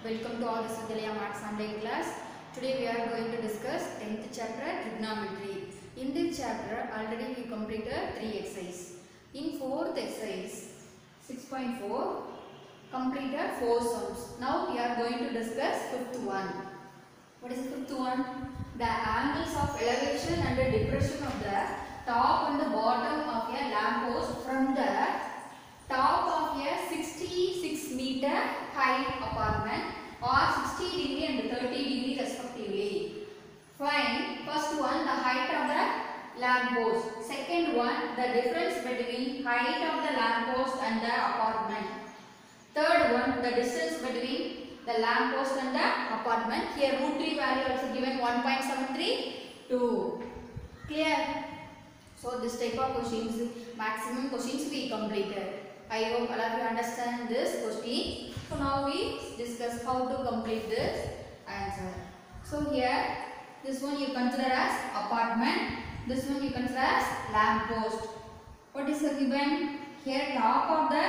Welcome to all the Sudhalaya Maths online class. Today we are going to discuss 10th chapter trigonometry. In this chapter already we completed 3 exercises. In 4th exercise 6.4 completed 4 sums. Now we are going to discuss 5th one. What is the 5th one? The angles of elevation and the depression of the top and the bottom of a lamp post from the top of a 66 meter high apartment or 60 degree and 30 degree respectively. Find first one the height of the lamp post. Second one the difference between height of the lamp post and the apartment. Third one the distance between the lamp post and the apartment. Here root 3 value also given 1.732. Clear? So this type of questions, maximum questions we completed. I hope all of you understand this question. So now we discuss how to complete this answer. So here this one you consider as apartment, this one you consider as lamp post. What is the given? Here top of the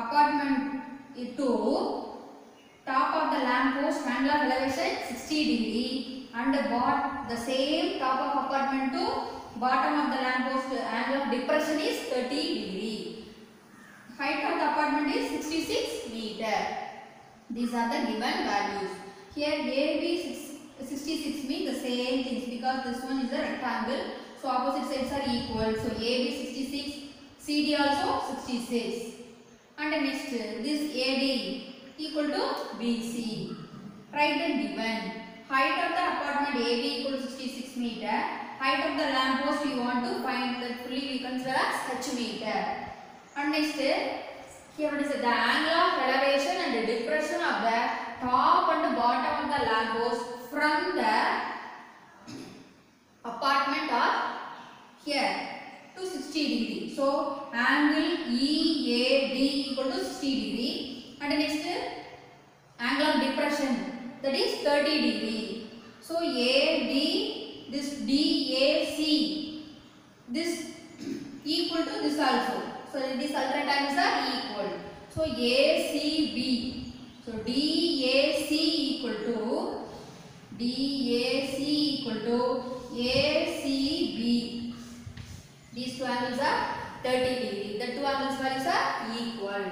apartment to top of the lamp post angle of elevation 60 degree and the same top of apartment to bottom of the lamp post angle of depression is 30 degree. Height of the apartment is 66 meter. These are the given values. Here AB 66 means the same things because this one is a rectangle. So opposite sides are equal. So AB 66, CD also 66. And next this AD equal to BC. Write the given. Height of the apartment AB equal to 66 meter. Height of the lamp post we want to find that fully we consider as H meter. And next here what is it? The angle of elevation and the depression of the top and the bottom of the lamp post from the apartment are here to 60 degree. So angle EAD equal to 60 degree and next angle of depression that is 30 degree. So AD this DAC this equal to this also. So these alternate angles are equal. So ACB. So DAC equal to ACB. These two angles are 30 degree. The two angles values are equal.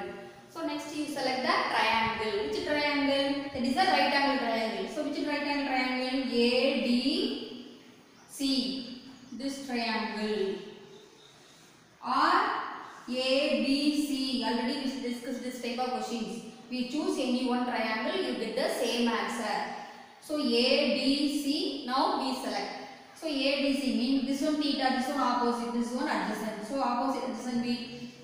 So next you select the triangle. Which triangle? That is a right angle triangle. So which right angle triangle? ADC. This triangle. Or ABC. Already we discussed this type of questions. We choose any one triangle, you get the same answer. So ABC. Now we select. So ABC means this one theta, this one opposite, this one adjacent. So opposite adjacent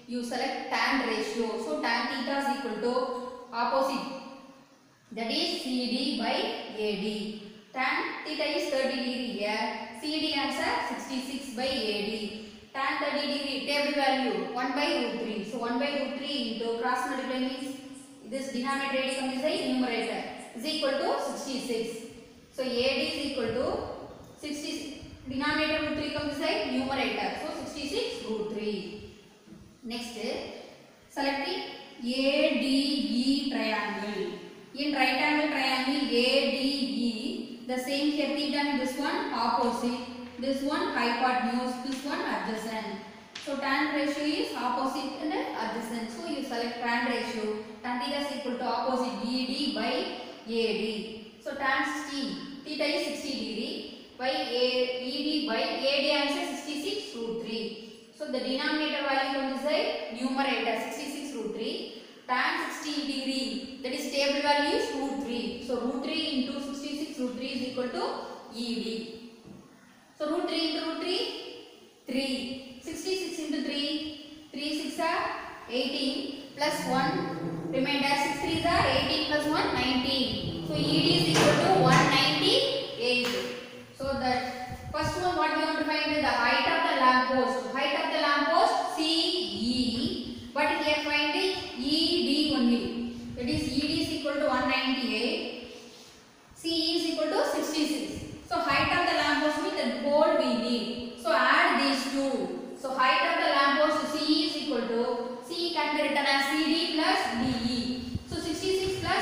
you select tan ratio. So tan theta is equal to opposite. That is CD by AD. Tan theta is 30 degree here. CD answer 66 by AD. Tan 30 degree table value 1 by root 3. So 1 by root 3 into cross multiply means this denominator AD comes as numerator is equal to 66. So AD is equal to 60. Denominator root 3 comes as numerator. So 66 root 3. Next select the ADE triangle. In right angle triangle ADE the same here theta and this one opposite. This one hypotenuse, this one adjacent. So tan ratio is opposite and adjacent. So you select tan ratio. Tan theta is equal to opposite ED by AD. So tan 60, theta is 60 degree by ED by AD answer 66 root 3. So the denominator value comes as numerator 66 root 3. Tan 60 degree that is table value is root 3. So root 3 into 66 root 3 is equal to ED. So root 3 into root 3, 3. 66 into 3, 3 6 are 18 plus 1, remainder 6 3s are 18 plus 1, 19. So ED is equal to 198. So that first one what we want to find is the height of the lamp post. Height of the lamp post CE, but here find it ED only. That is ED is equal to 198, CE is equal to 66. So height of the lamp post means the pole we need. So add these two. So height of the lamp post CE is equal to, CE can be written as CD plus DE. So 66 plus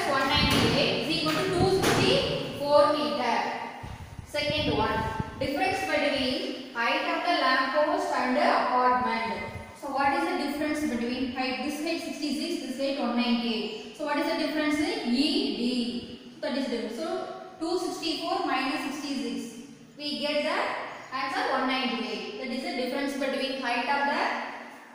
198. So what is the difference? ED. That is the difference. So 264 minus 66. We get the answer 198. That is the difference between height of the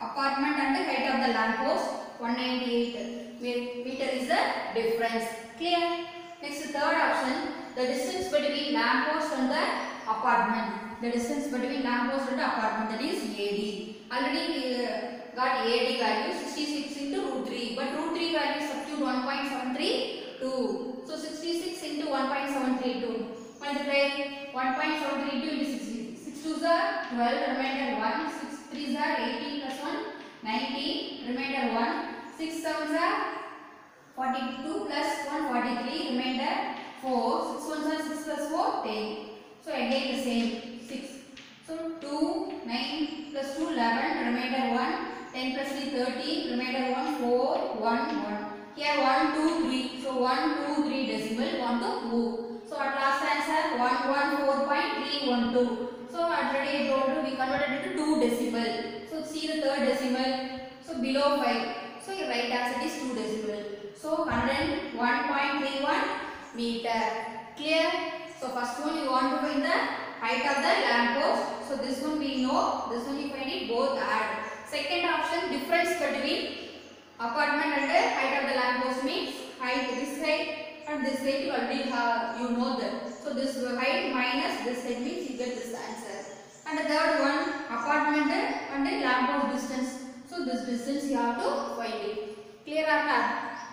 apartment and the height of the lamp post. 198 meter is the difference. Clear? Next, third option, the distance between lamp post and the apartment. The distance between lamp post and the apartment, that is AD. Already we got AD value 66 into root 3, but root 3 value substitute 1.732. So 66 into 1.732. Multiply 1.732 into 66. 6 2s are 12, remainder 1. 6 3s are 18 plus 1, 19, remainder 1. 6 7s are 42 plus 1, 43, remainder 4. 6 1s are 6 plus 4, 10. So again the same, 6. So 2, 9 plus 2, 11, remainder 1. 10 plus 3, 30, remainder 1, 4, 1, 1. Here 1, 2, 3. So 1, 2, 3 decimal, 1 to move. So at last answer 114.312. So already I told you we converted it to 2 decimal. So see the third decimal. So below 5. So your right answer is 2 decimal. So 101.31 meter. Clear? So first one you want to find the height of the lamp post. So this one we know. This one you find it both add. Second option, difference between apartment and the height of the lamp post means height, this height and this height you already have, you know that. So this height minus this height means you get this answer. And the third one, apartment and the lamp post distance. So this distance you have to find it. Clear or not?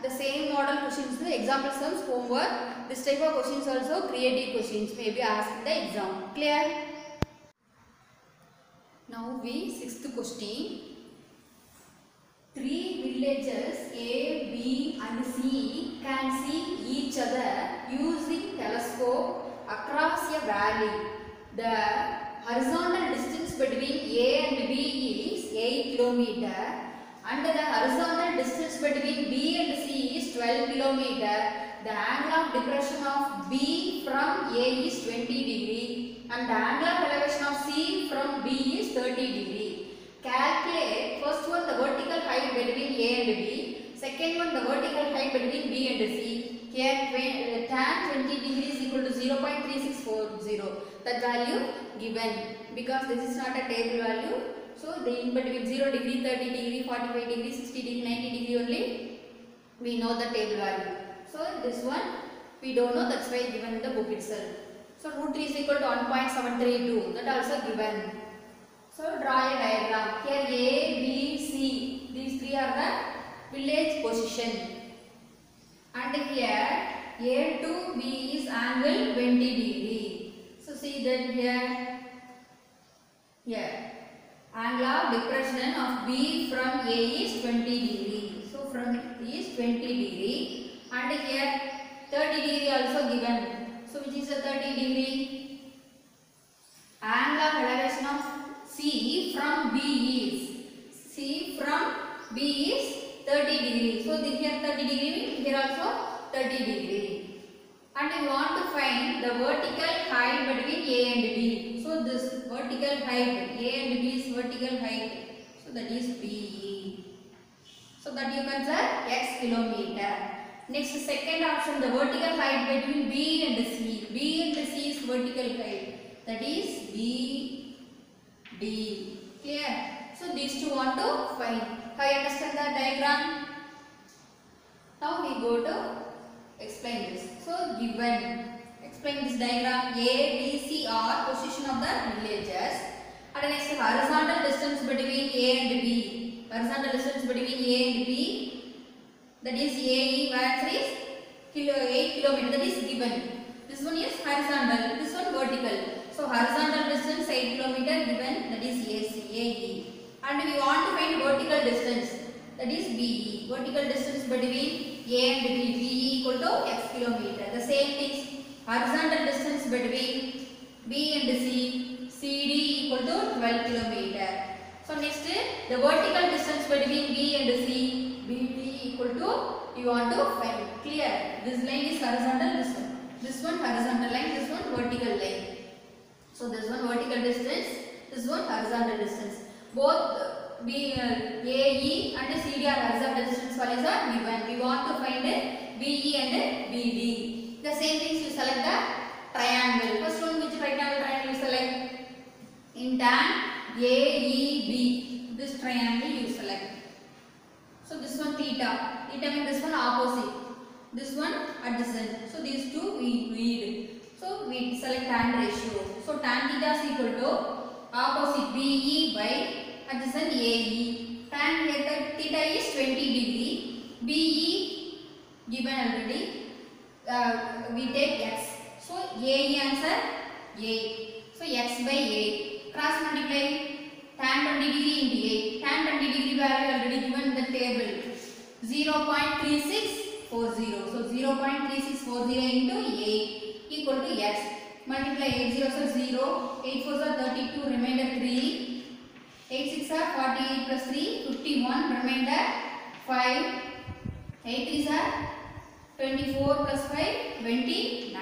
The same model questions, the example sums, homework. This type of questions also creative questions may be asked in the exam. Clear? Now we sixth question. 3 villages A, B and C can see each other using telescope across a valley. The horizontal distance between A and B is 8 km and the horizontal distance between B and C is 12 km. The angle of depression of B from A is 20 degree and the angle of elevation of C from B is 30 degree. Calculate first one the vertical height between A and B, second one the vertical height between B and C. Here tan 20 degree is equal to 0.3640. That value given because this is not a table value. So the in between 0 degree, 30 degree, 45 degree, 60 degree, 90 degree only we know the table value. So this one we don't know, that's why given in the book itself. So root 3 is equal to 1.732, that also given. So draw a diagram. Here A, B, C, these three are the village position. And here A to B is angle 20 degree. So see that here angle of depression of B from A is 20 degree. So from is 20 degree and here 30 degree also given. So which is the 30 degree? Angle of elevation of C from B is 30 degree. So here 30 degree, here also 30 degree. And we want to find the vertical height between A and B. So this vertical height, A and B is vertical height. So that is BE. So that you can say x kilometer. Next second option, the vertical height between B and C. B and C is vertical height. That is B D. Clear? So these two want to find. How you understand the diagram? Now we go to explain this. So given, explain this diagram. A, B, C are position of the villages. And next horizontal distance between A and B. Horizontal distance between A and B. That is AE answer is 8 km. That is given. This one is horizontal. This one vertical. So horizontal distance 8 km given, that is AE. And we want to find vertical distance, that is BE. Vertical distance between A and B, BE equal to x kilometer. The same thing, horizontal distance between B and C, CD equal to 12 km. So next, the vertical distance between B and C, BD equal to, you want to find. Clear? This line is horizontal, this one horizontal line, this one vertical line. So this one vertical distance, this one horizontal distance. Both AE and CD are observed distance values are given. We want to find BE and BD. The same things you select the triangle. First one, which triangle you select? In tan AEB, this triangle you select. So this one theta. Theta means this one opposite. This one adjacent. So these two we read. So we select tan ratio. So tan theta is equal to opposite BE by adjacent AE. Tan theta is 20 degree. BE given already. We take x. So AE answer A. So x by A. Cross multiply. Tan 20 degree into A. Tan 20 degree value already given in the table. 0.3640. So 0.3640 into A equal to x. Multiply 8 zeros are 0. 8 fours are 32. Remainder 3. 8 6 are 48 plus 3. 51. Remainder 5. 8 3 are 24 plus 5. 29.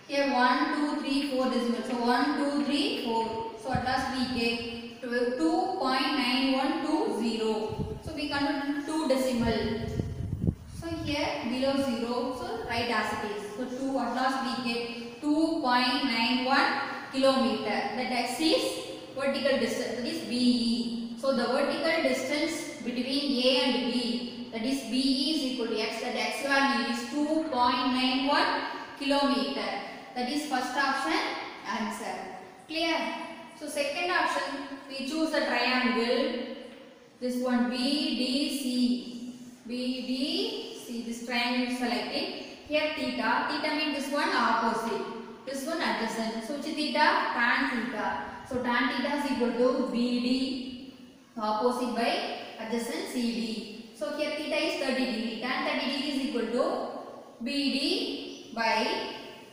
Here 1, 2, 3, 4 decimals. So 1, 2, 3, 4. So at last we get 2.9120. So we convert 2 decimal. So here below 0. So write as it is. So 2 at last we get 2.91 kilometer. That x is vertical distance. That is BE. So the vertical distance between A and B, that is BE is equal to x. That x value is 2.91 kilometer. That is first option answer. Clear? So second option, we choose the triangle. This one BDC. BDC. This triangle is selected. Here theta. Theta means this one opposite. This one adjacent. So which theta? Tan theta. So tan theta is equal to BD opposite by adjacent CD. So here theta is 30 degree. Tan 30 degree is equal to BD by,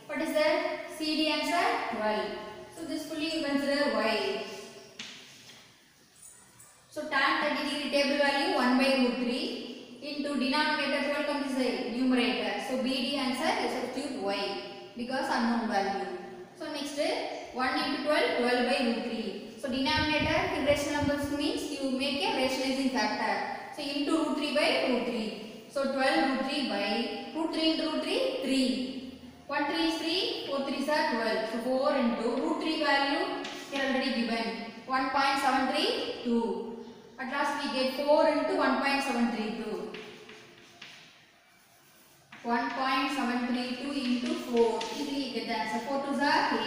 what is that? CD answer 12. So this fully you consider y. So tan 30 degree table value 1 by root 3 into denominator 12 comes the numerator. So BD answer you substitute y because unknown value. So next 1 into 12, 12 by root 3. So denominator irrational numbers means you make a rationalizing factor. So into root 3 by root 3. So 12 root 3 by root 3 into root 3, 3. 1 3 is 3, 4 3s are 12. So 4 into root 3 value here already given 1.732. At last we get 4 into 1.732. 1.732 into 4. Easily get the answer. 4 2s are 8.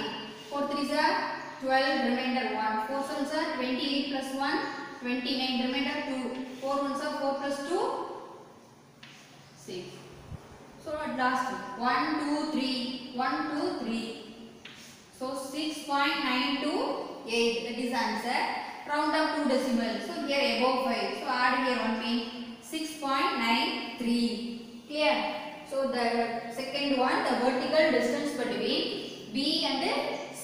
4 3s are 12. Remainder 1. 4 7s are 28 plus 1. 29. Remainder 2. 4 1s are 4 plus 2. 6. So at last 1 2 3. 1 2 3. So 6.928. That is answer. Round up 2 decimals. So here above 5. So add here 1 mean 6.93. Clear? So the second one, the vertical distance between B and C,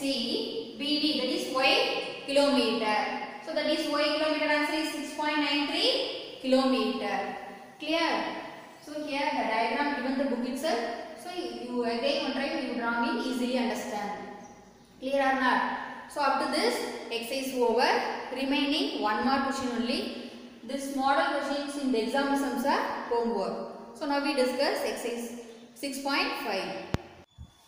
BD, that is y kilometer. So that is y kilometer, answer is 6.93 kilometer. Clear? So here the diagram given the book itself. So you again one time you drawing easily understand. Clear or not? So up to this exercise over. Remaining one more question only. This model questions in the exam are homework. So now we discuss exercise 6.5.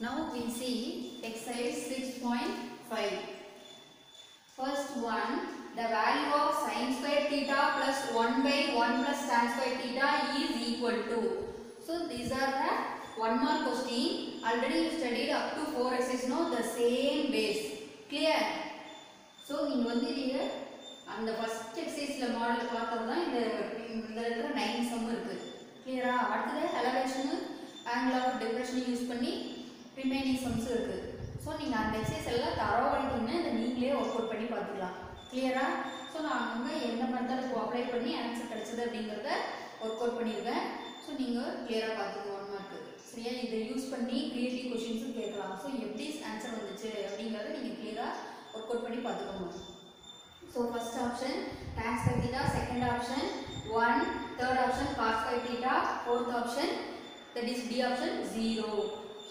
Now we see exercise 6.5. First one, the value of sin square theta plus 1 by 1 plus tan square theta is equal to. So these are the one more question. Already you studied up to 4 exercises, no, the same base. Clear? So in one here, and the first exercise la model பார்த்தோம்னா இந்த இருக்கிற 9 sum இருக்கு. கிளியரா? அடுத்து elevation, angle of depression use பண்ணி remaining sums இருக்கு. So நீங்க அந்த எக்சர்சைஸ் எல்லாம் தரவா பண்ணிட்டீங்கன்னா இத நீங்களே வொர்க் அவுட் பண்ணி பார்த்துக்கலாம். கிளியரா? சோ நான் அங்க என்ன மெத்தட் அப்ளை பண்ணி ஆன்சர் கிடைச்சது அப்படிங்கறத வொர்க் அவுட் பண்ணிருக்கேன். சோ நீங்க கிளியரா பாத்துக்கோங்க 1 மார்க். சரியா? இத யூஸ் பண்ணி கிரியேட்டிவ் क्वेश्चंस கேட்கலாம். சோ எப்படி ஆன்சர் வந்துச்சு அப்படிங்கறத நீங்க கிளியரா வொர்க் அவுட் பண்ணி பாத்துக்கோங்க. So first option tan square theta, second option 1, third option cos square theta, fourth option that is D option 0.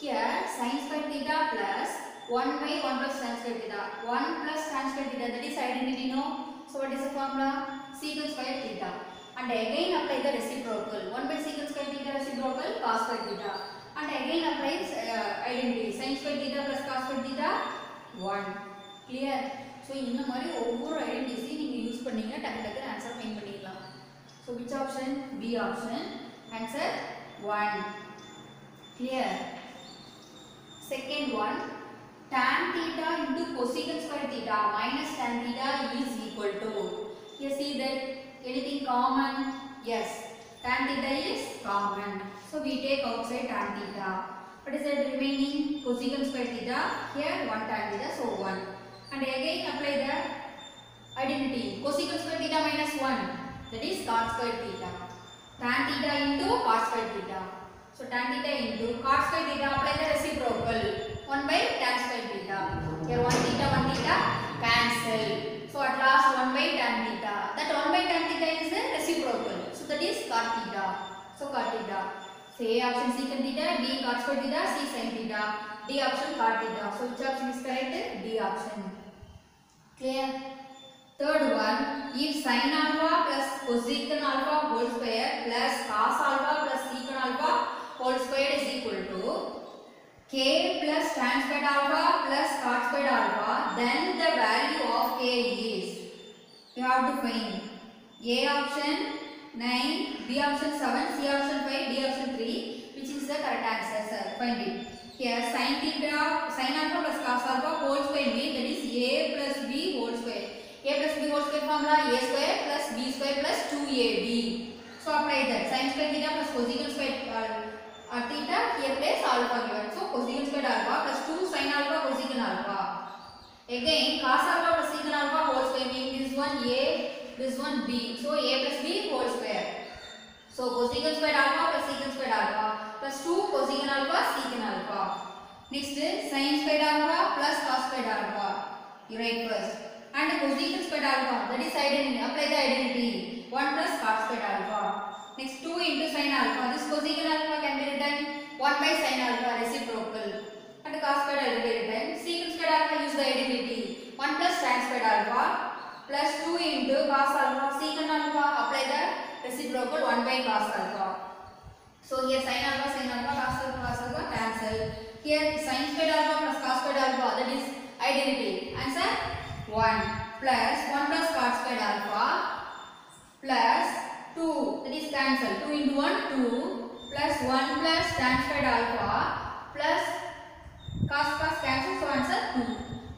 Here sin square theta plus 1 by 1 plus tan square theta. 1 plus tan square theta, that is identity, no? So what is the formula? secant square theta. And again apply the reciprocal. 1 by secant square theta reciprocal cos square theta. And again apply identity. Sin square theta plus cos square theta 1. Clear? So இந்த மாதிரி ஒவ்வொரு identity நீங்க use பண்ணீங்க டக்கு டக்கு answer find பண்ணிடலாம். So which option? B option. Answer 1. Clear? Second one, tan theta into cosecant square theta minus tan theta is equal to. You see that anything common? Yes, tan theta is common. So we take outside tan theta. What is that remaining? Cosecant square theta. Here 1 tan theta, so 1. And again apply the identity. Cosecant square theta minus 1. That is cot square theta. Tan theta into cos square theta. So tan theta into cot square theta, apply the reciprocal. 1 by tan square theta. Here 1 theta cancel. So at last 1 by tan theta. That 1 by tan theta is the reciprocal. So that is cot theta. So cot theta. So A option secant theta, B cot square theta, C sin theta, D option cot theta. So which option is correct? D option. Clear? Third one, if sin alpha plus cosecant alpha whole square plus cos alpha plus secant alpha whole square is equal to k plus tan squared alpha plus cot squared alpha, then the value of k is, you have to find A option 9, B option 7, C option 5, D option 3, which is the correct answer, sir. Find it. Here sin theta, sin alpha plus cos alpha whole square means that is A plus B whole square. A plus B whole square formula A square plus B square plus 2AB. So apply that. Sin square theta plus cosecant square theta, here place alpha given. So cosecant square alpha plus 2 sin alpha cosecant alpha. Again cos alpha plus secant alpha whole square means this one A, this one B. So A plus B whole square. So cosecant square alpha plus secant square alpha plus 2 cosecant alpha secant alpha. Next sin square alpha plus cos square alpha. You write first. And cosecant square alpha, that is identity. Apply the identity. 1 plus cos square alpha. Next 2 into sin alpha. This cosecant alpha can be written 1 by sin alpha reciprocal. And cos square alpha will be written. Secant square alpha, use the identity. 1 plus tan square alpha plus 2 into cos alpha. Secant alpha, apply the reciprocal 1 by cos alpha. So here sin alpha, cos alpha cancel. Here sin square alpha plus cos square alpha, that is identity. Answer 1 plus 1 plus cot square alpha plus 2, that is cancel. 2 into 1, 2 plus 1 plus tan square alpha plus cos cancel, so answer 2.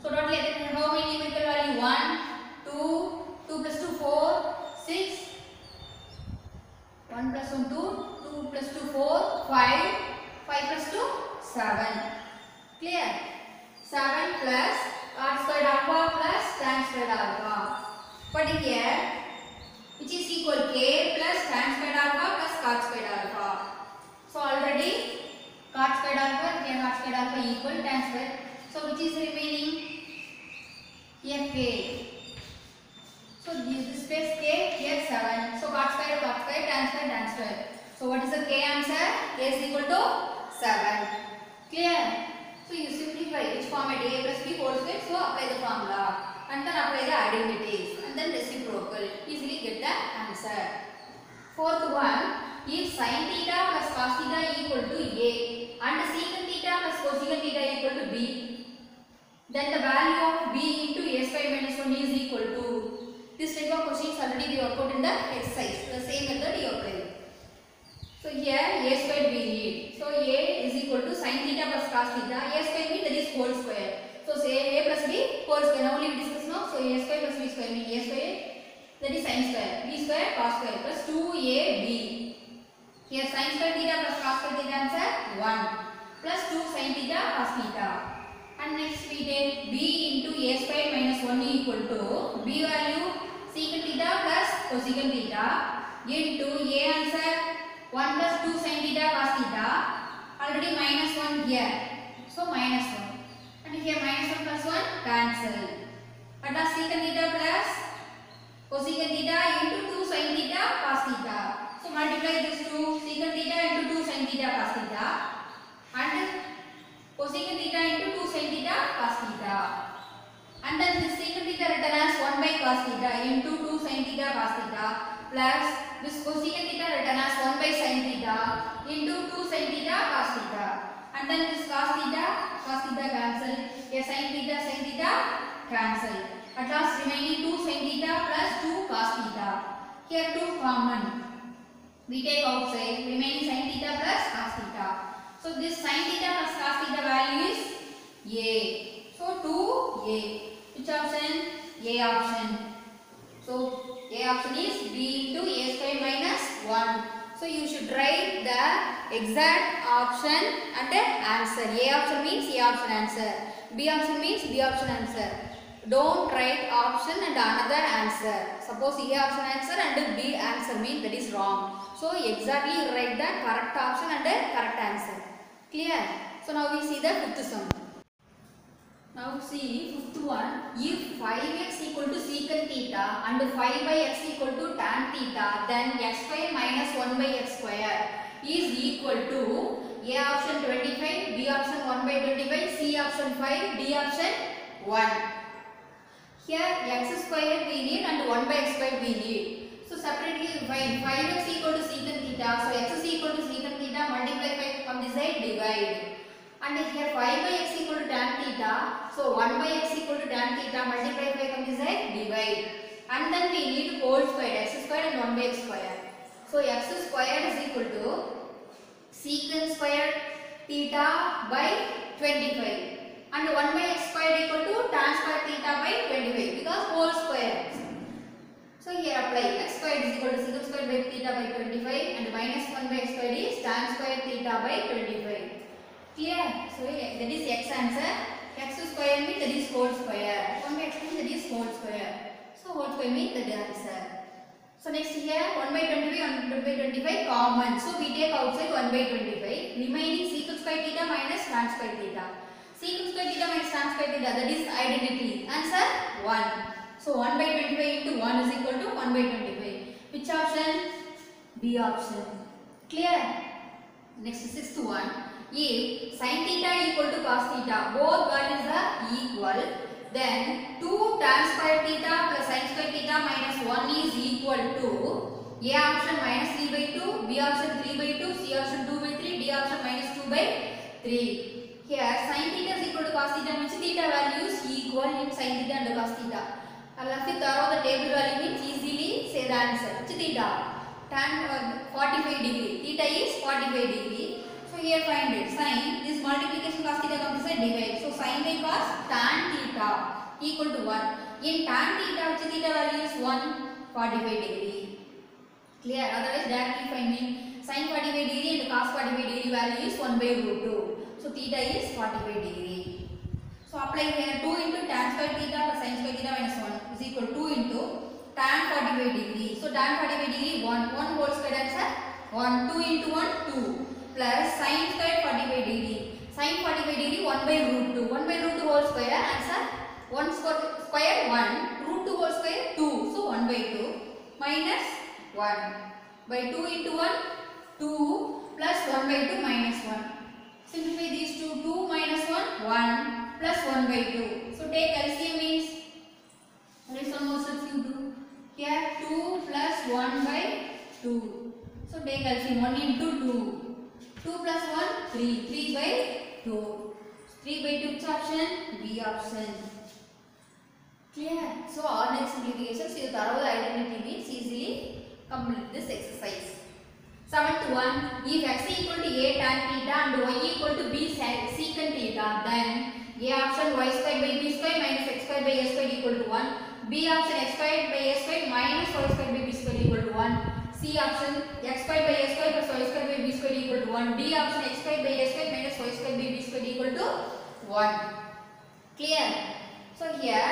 So totally how many numerical value? 1, 2, 2 plus 2, 4, 6, 1 plus 1, 2, 2 plus 2, 4, 5, 5 plus 2, 7. Clear? 7 plus cot squared alpha plus tan squared alpha. But here, which is equal k plus tan squared alpha plus cot squared alpha. So already cot squared alpha, here cot squared alpha equal tan squared. So which is remaining? Here k. So this space k, here 7. So cot squared, tan squared. So what is the k answer? K is equal to 7. Clear? So you simplify which format? A plus B whole square. So apply the formula and then apply the identities and then reciprocal. Easily get the answer. Fourth one, if sin theta plus cos theta equal to A and secant theta plus cosecant theta equal to B, then the value of B into A square minus 1 is equal to. This type of questions already we worked out in the exercise. The same method you apply. So here A square we need. So A is equal to sin theta plus cos theta. A square means that is whole square. So say A plus B whole square. Now only we discuss now. So A square plus B square means A square, that is sin square. B square cos square plus 2AB. Here sin square theta plus cos square theta answer 1 plus 2 sin theta cos theta. And next we take B into A square minus 1 equal to B value secant theta plus cosecant theta into A answer 1 plus 2 sin theta cos theta, already minus 1 here. So minus 1. And here minus 1 plus 1 cancel. At last secant theta plus cosecant theta into 2 sin theta cos theta. So multiply this 2 secant theta into 2 sin theta cos theta and cosecant theta into 2 sin theta cos theta. And then this secant theta written as 1 by cos theta into 2 sin theta cos theta. plus this cosecant theta written as 1 by sin theta into 2 sin theta cos theta, and then this cos theta cancel, a sin theta cancel. At last remaining 2 sin theta plus 2 cos theta. Here 2 common. We take outside, remaining sin theta plus cos theta. So this sin theta plus cos theta value is A. So 2A. Which option? A option. So A option is B into A square minus 1. So you should write the exact option and the answer. A option means A option answer. B option means B option answer. Don't write option and another answer. Suppose A option answer and B answer means that is wrong. So exactly you write the correct option and the correct answer. Clear? So now we see the fifth sum. Now see fifth one. If 5x equal to secant theta and 5 by x equal to tan theta, then x square minus 1 by x square is equal to A option 25, B option 1 by 25, C option 5, D option 1. Here x square we need and 1 by x square we need. So separately we find 5x equal to secant theta. So x is equal to secant theta, multiply by from this side, divide. And here 5 by x equal to tan theta. So 1 by x equal to tan theta, multiply by from this side, divide. And then we need whole square, x square and 1 by x square. So x square is equal to secant square theta by 25. And 1 by x square equal to tan square theta by 25 because whole square. So here apply x square is equal to secant square by theta by 25 and minus 1 by x square is tan square theta by 25. Clear? So that is x answer. X square means that is whole square. 1 by x means that is whole square. So whole square means that is answer. So next here 1 by 25 and 1 by 25 common. So we take outside 1 by 25. Remaining secant square theta minus tan square theta. Secant square theta minus tan square theta, that is identity. Answer 1. So 1 by 25 into 1 is equal to 1 by 25. Which option? B option. Clear? Next sixth one. If sin theta equal to cos theta, both values are equal, then 2 tan square theta plus sin square theta minus 1 is equal to A option minus 3 by 2, B option 3 by 2, C option 2 by 3, D option minus 2 by 3. Here sin theta is equal to cos theta means theta values equal in sin theta and cos theta. If you throw the table value means easily say the answer. Which theta? Tan 45 degree. Theta is 45 degree. So here find it. Sin this multiplication cos theta comes as divide. So sin by cos tan theta equal to 1. In tan theta which theta value is 145 degree. Clear? Otherwise directly finding sin 45 degree and cos 45 degree value is 1 by root 2. So theta is 45 degree. So apply here 2 into tan square theta plus sin square theta minus 1 is equal to 2 into tan 45 degree. So tan 45 degree 1 whole square answer 1, 2 into 1 2 plus sin square 45 degree. Sin 45 degree 1 by root 2. 1 by root 2 whole square answer 1 square 1 root 2 whole square 2. So 1 by 2 minus 1 by 2 into 1 2 plus 1 by 2 minus 1. Simplify these two. 2 minus 1 1 plus 1 by 2. So take LCM means there is one more steps you do. Here 2 plus 1 by 2. So take LCM 1 into 2. 2 plus 1 3. 3 by 2. 3 by 2 which option? B option. Clear? So all next simplifications you thorough the identity means easily complete this exercise. 7th one. If x equal to A tan theta and y equal to B secant theta, then A option y squared by B squared minus x squared by A squared equal to 1. B option x squared by A squared minus y squared by B squared equal to 1. C option x squared by A squared plus y squared by B squared equal to 1. D option x squared by A squared minus y squared by B squared equal to 1. Clear? So here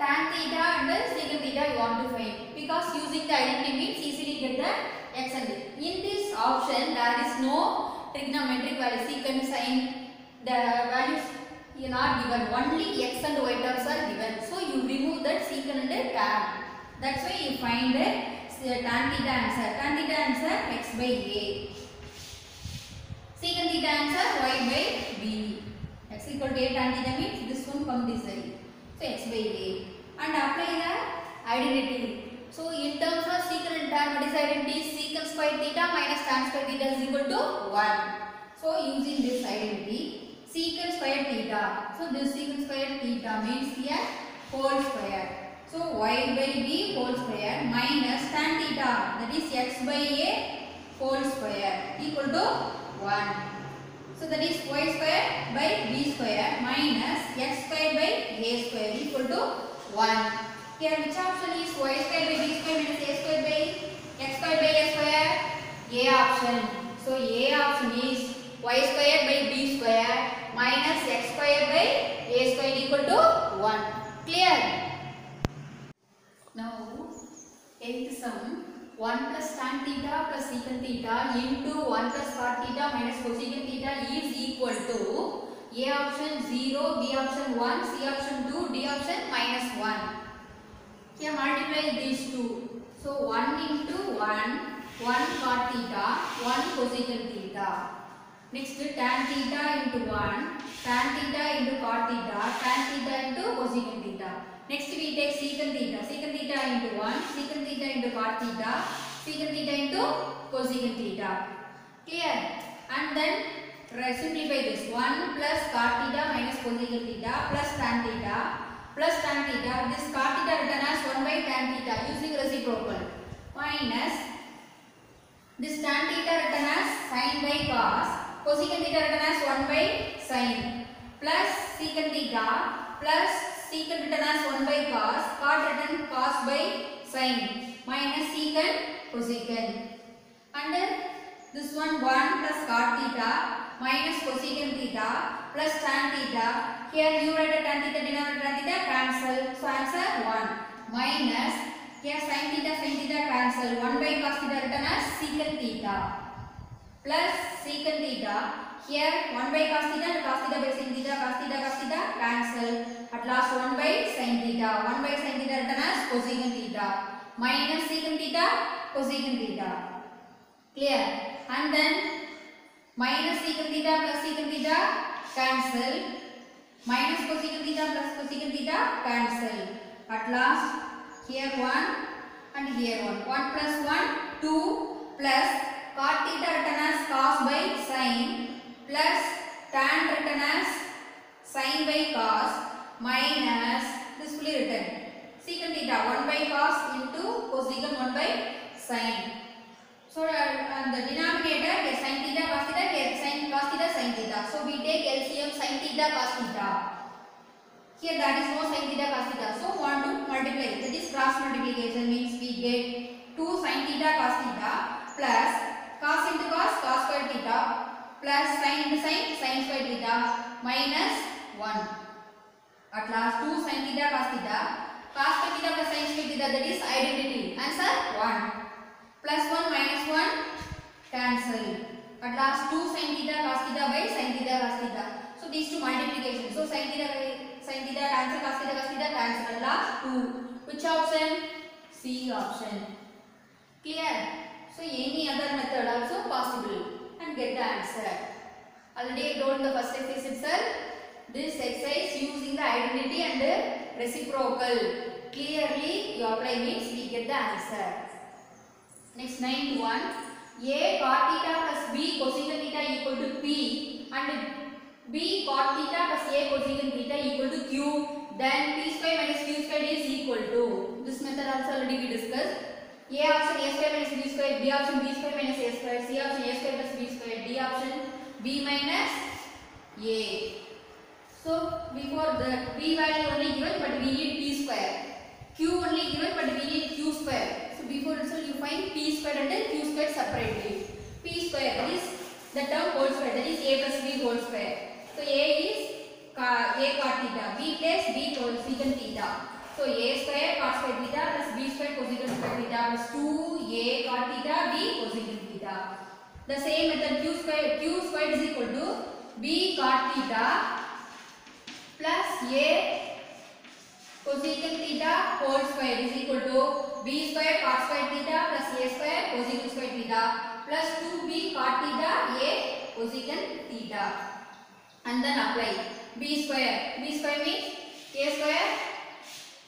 tan theta and secant theta you want to find because using the identity means easily get the x and d. In this option there is no trigonometric value secant sin the values are not given, only x and y terms are given. So you remove that secant and tan. That's why you find tan theta answer. Tan theta answer x by A. Secant theta answer y by B. X equal to A tan theta means this one come this side. So x by A. And apply the identity. So in terms of secant and tan, what is identity? Secant square theta minus tan square theta is equal to 1. So using this identity, secant square theta. So this secant square theta means here whole square. So y by b whole square minus tan theta, that is x by a whole square equal to 1. So that is y square by b square minus x square by a square equal to 1. Here which option is y square by b square minus a square by x square by a square? A option. So A option is y square by b square minus x square by a square equal to 1. Clear? Now 8th sum, 1 plus tan theta plus secant theta into 1 plus cot theta minus cosecant theta is equal to A option 0, B option 1, C option 2, D option minus 1. Here multiply these two. So 1 into 1, 1 cot theta, 1 cosecant theta. Next tan theta into 1, tan theta into cot theta, tan theta into cosecant theta. Next we take secant theta into 1, secant theta into cot theta, secant theta into cosecant theta. Clear? And then simplify this. 1 plus cot theta minus cosecant theta plus tan theta. This cot theta written as 1 by tan theta using reciprocal. Minus this tan theta written as sin by cos. Cosecant theta written as 1 by sin. Plus secant theta plus secant written as 1 by cos, cot written cos by sin, minus secant cosecant. Under this one 1 plus cot theta minus cosecant theta plus tan theta. Here numerator tan theta, denominator tan theta cancel. So answer 1. Minus here sin theta cancel. 1 by cos theta written as secant theta. Plus secant theta. Here 1 by cos theta and cos theta by sin theta, cos theta cancel. At last 1 by sin theta. 1 by sin theta written as cosecant theta. Minus secant theta, cosecant theta. Clear? And then minus secant theta plus secant theta cancel. Minus cosecant theta plus cosecant theta cancel. At last here 1 and here 1. 1 plus 1, 2 plus cot theta written as cos by sin plus tan written as sin by cos minus this fully written secant theta 1 by cos into cosecant 1 by sin. So the denominator here sin theta cos theta, here sin cos theta sin theta. So we take LCM sin theta cos theta. Here that is no sin theta cos theta. So want to multiply. That is cross multiplication means we get 2 sin theta cos theta plus cos into cos, cos square theta plus sin into sin, sin square theta minus 1. At last 2 sin theta cos theta, cos square theta plus sin square theta, that is identity. Answer 1. Plus 1 minus 1 cancel. At last 2 sin theta cos theta by sin theta cos theta. So these two multiplications. So sin theta cancel, cos theta cancel. At last 2. Which option? C option. Clear? So any other method also possible and get the answer. Already I told in the first exercise itself. This exercise using the identity and the reciprocal. Clearly you apply means we get the answer. Next 9th one. A cot theta plus B cosecant theta equal to P and B cot theta plus A cosecant theta equal to Q. Then P square minus Q square is equal to. This method also already we discussed. A option A square minus B square, B option B square minus A square, C option A square plus B square, D option B minus A. So before the B value only given but we need P square. Q only given but we need Q square. So before itself you find P square and then Q square separately. P square, that is the term whole square, that is A plus B whole square. So A is A cot theta, B plus B cosecant theta. So A square cos square theta plus B square cosecant square theta plus 2A cot theta B cosecant theta. The same method Q square is equal to B cot theta plus A cosecant theta whole square is equal to B square cot square theta plus A square cosecant square theta plus 2B cot theta A cosecant theta. And then apply B square means A square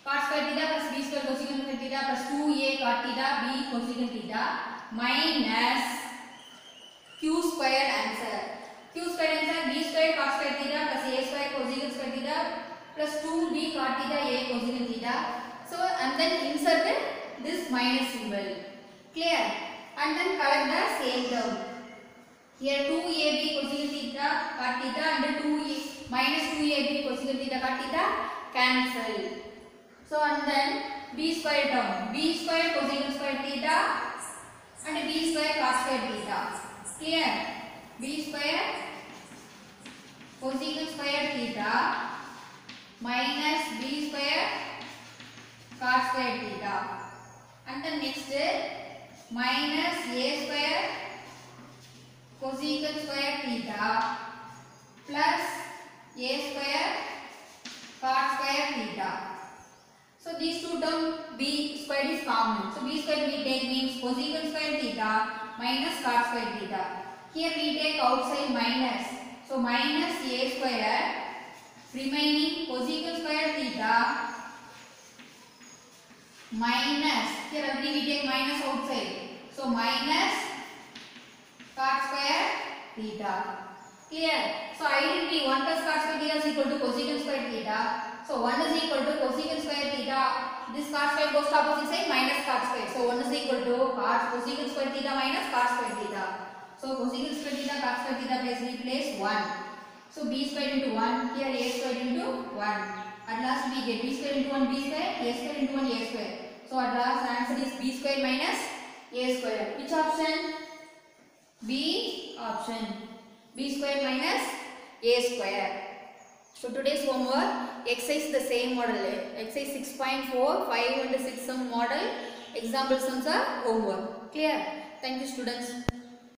cot square theta plus b square cosecant square theta plus 2a cot theta b cosecant theta minus q square answer. Q square answer b square cot square theta plus a square cosecant square theta plus 2b cot theta a cosecant theta. So and then insert this minus symbol. Clear? And then collect the same term. Here 2ab cosecant theta cot theta and 2a minus 2ab cosecant theta cot theta cancel. So and then b square term, b square cosecant square theta and b square cos square theta. Clear? B square cosecant square theta minus b square cos square theta. And then next minus a square cosecant square theta plus a square cot square theta. So these two terms b squared is common. So b squared we take means cosecant square theta minus cot square theta. Here we take outside minus. So minus a square remaining cosecant square theta minus, here already we take minus outside. So minus cot square theta. Clear? So identity 1 plus cot square theta is equal to cosecant square theta. So 1 is equal to cosecant square theta. This cot square goes to opposite side minus cot square. So 1 is equal to cosecant square theta minus cot square theta. So cosecant square theta cot square theta place we place 1. So b square into 1. Here a square into 1. At last we get b square into 1 b square, a square into 1 a square. So at last the answer is b square minus a square. Which option? B option. B square minus a square. So today's homework, exercise the same model. Exercise 6.4, 5 and 6 sum model. Example sums are homework. Clear? Thank you students.